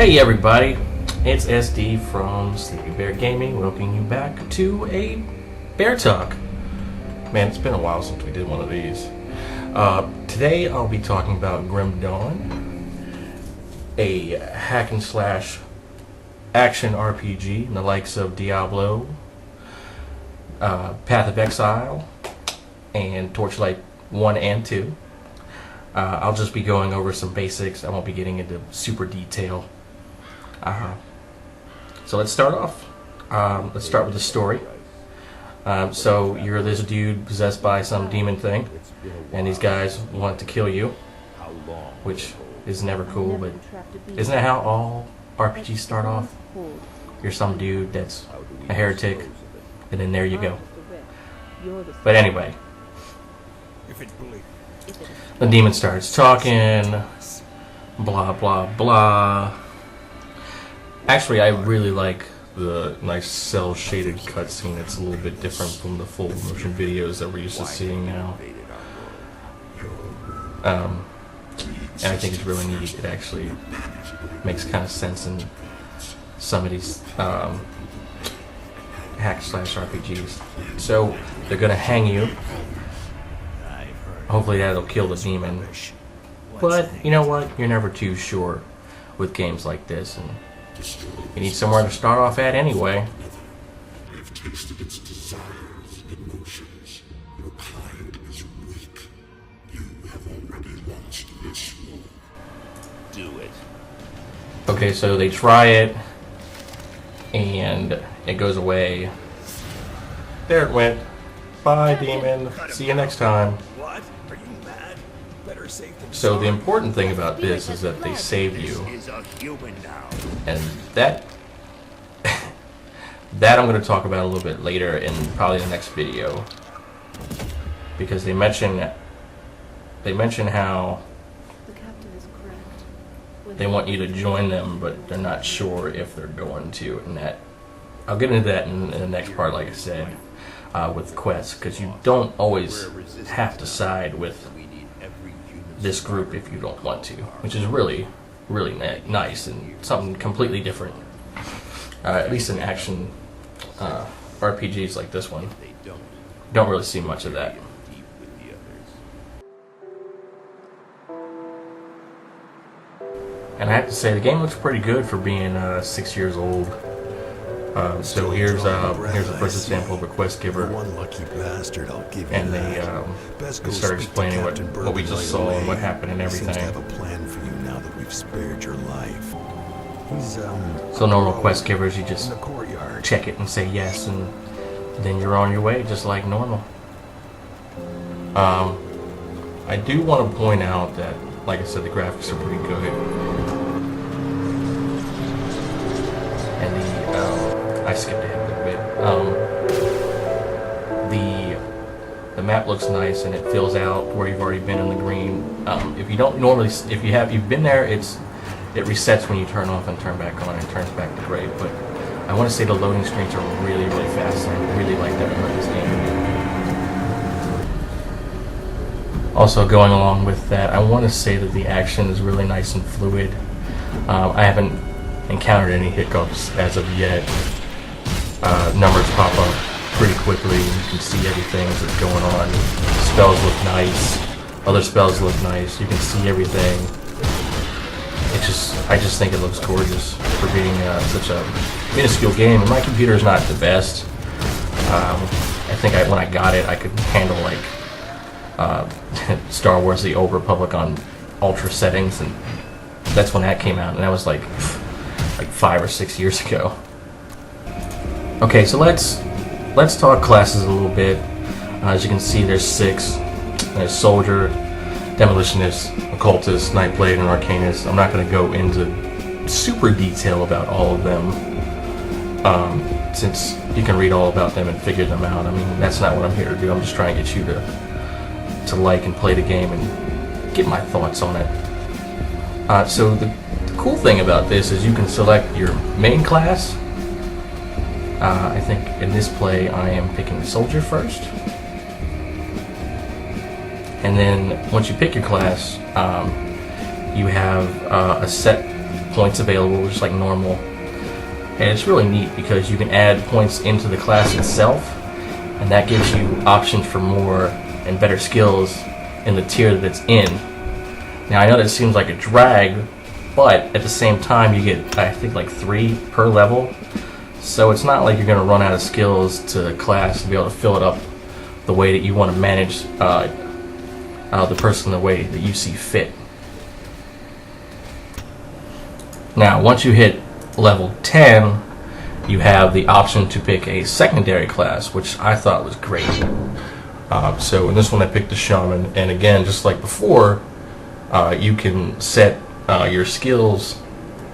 Hey everybody, it's SD from Sleepy Bear Gaming, welcoming you back to a Bear Talk. Man, it's been a while since we did one of these. Today I'll be talking about Grim Dawn, a hack and slash action RPG in the likes of Diablo, Path of Exile, and Torchlight 1 and 2. I'll just be going over some basics. I won't be getting into super detail. So let's start off. Let's start with the story. So you're this dude possessed by some demon thing, and these guys want to kill you, which is never cool, but isn't that how all RPGs start off? You're some dude that's a heretic, and then there you go. But anyway, the demon starts talking, blah blah blah. Actually, I really like the nice cel-shaded cutscene. It's a little bit different from the full motion videos that we're used to seeing now. And I think it's really neat. It actually makes kind of sense in some of these hack/slash RPGs. So they're gonna hang you. Hopefully that'll kill the demon. But you know what? You're never too sure with games like this, and you need somewhere to start off at anyway. I've tasted its desires and emotions. Your kind is weak. You have already launched this war. Do it. Okay, so they try it, and it goes away. There it went. Bye, demon. See you next time. What? Are you mad? Better safe than So the important thing about this is that they save you, is a human now. and that I'm going to talk about a little bit later in probably the next video, because they mention how they want you to join them, but they're not sure if they're going to, and that I'll get into that in the next part, like I said, with quests, because you don't always have to side with this group if you don't want to, which is really nice and something completely different, at least in action RPGs like this one. Don't really see much of that. And I have to say, the game looks pretty good for being 6 years old. So here's the first example of a quest giver, and they start explaining what we just saw and what happened and everything. Have a plan for you now that we've spared your life. He's So normal quest givers, you just in the courtyard. check it and say yes, and then you're on your way just like normal. I do want to point out that, like I said, the graphics are pretty good, and I skipped ahead a little bit. The map looks nice, and it fills out where you've already been in the green. If you don't normally, if you've been there, it resets when you turn off and turn back on, and turns back to gray. But I want to say the loading screens are really fast, and I really like that about this game. Also, going along with that, I want to say that the action is really nice and fluid. I haven't encountered any hiccups as of yet. Numbers pop up pretty quickly, and you can see everything that's going on. Spells look nice. Other spells look nice. You can see everything. I just think it looks gorgeous for being such a minuscule game. And my computer is not the best. I think when I got it, I could handle Star Wars: The Old Republic on ultra settings, and that's when that came out, and that was like 5 or 6 years ago. Okay, so let's talk classes a little bit. As you can see, there's 6. There's Soldier, Demolitionist, Occultist, Nightblade, and Arcanist. I'm not going to go into super detail about all of them, since you can read all about them and figure them out. I mean, that's not what I'm here to do. I'm just trying to get you to like and play the game and get my thoughts on it. So the cool thing about this is you can select your main class. I think in this play I am picking Soldier first, and then once you pick your class, you have a set points available, just like normal. And it's really neat because you can add points into the class itself, and that gives you options for more and better skills in the tier that it's in. Now I know that seems like a drag, but at the same time you get, I think, like 3 per level. So it's not like you're going to run out of skills to the class to be able to fill it up the way that you want to manage the person the way that you see fit. Now, once you hit level 10, you have the option to pick a secondary class, which I thought was great. So in this one I picked the Shaman, and again, just like before, you can set your skills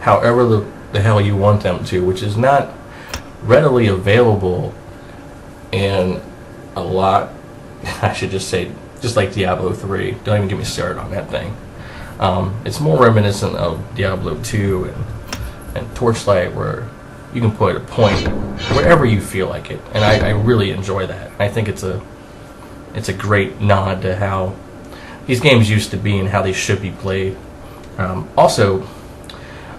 however the hell you want them to, which is not readily available in a lot, I should just say, just like Diablo 3. Don't even get me started on that thing. It's more reminiscent of Diablo 2 and Torchlight, where you can put a point wherever you feel like it, and I really enjoy that. I think it's a great nod to how these games used to be and how they should be played. Also,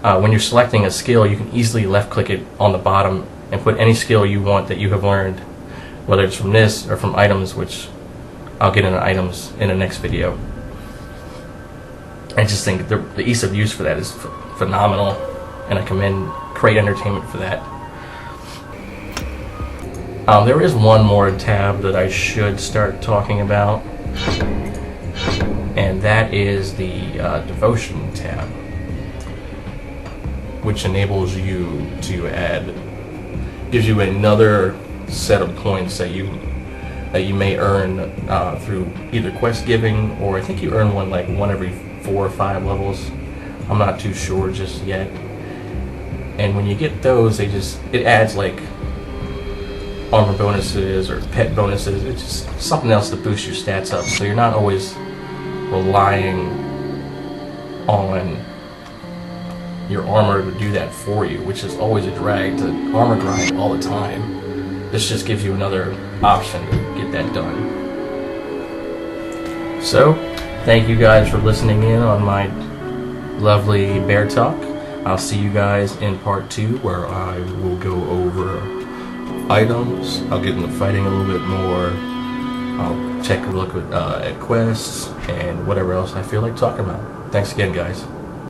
when you're selecting a skill, you can easily left-click it on the bottom and put any skill you want that you have learned, whether it's from this or from items, which I'll get into items in the next video. I just think the ease of use for that is phenomenal, and I commend Crate Entertainment for that. There is one more tab that I should start talking about, and that is the Devotion tab, which enables you to gives you another set of points that you may earn through either quest giving, or I think you earn one every 4 or 5 levels. I'm not too sure just yet. And when you get those, it adds like armor bonuses or pet bonuses. It's just something else to boost your stats up, so you're not always relying on your armor to do that for you, which is always a drag to armor grind all the time. This just gives you another option to get that done. So, thank you guys for listening in on my lovely bear talk. I'll see you guys in part 2, where I will go over items. I'll get into fighting a little bit more. I'll take a look at quests and whatever else I feel like talking about. Thanks again, guys.